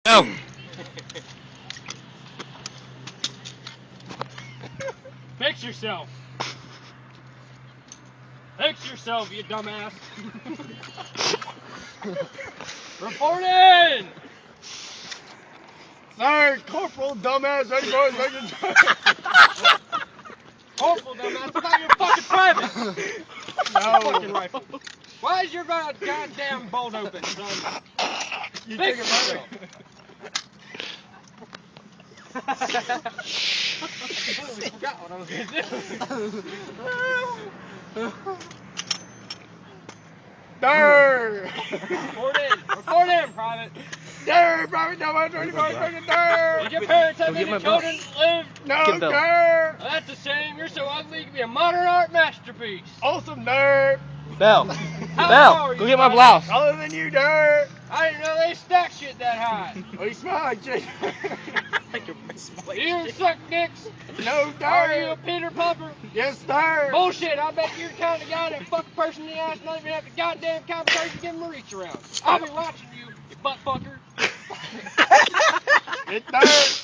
No. Fix yourself. Fix yourself, you dumbass. Reporting! Sir, Corporal dumbass, ready boys, ready to Corporal dumbass, it's not your fucking private. No. Fucking rifle. Why is your goddamn bolt open, son? You Fix take it yourself. I totally forgot what I was gonna do. Durr! Report in, private. Durr, private dumbass, ready boys, ready to durr! Did your parents have Go get any my children live? No, Get Bill. durr! Well, that's a shame. You're so ugly you could be a modern art masterpiece. Awesome, durr! Bell. How Bell, tall are go you, get my private? blouse. Taller than you, durr! I didn't know they stack shit that high. Oh, you smell like shit. You suck dicks. No, Are you durr! a Peter Popper? Yes, sir! Bullshit, I bet you're the kind of guy that fuck a person in the ass and not even have the goddamn conversation to give him a reach around. I'll be watching you, you butt fucker. It's durr!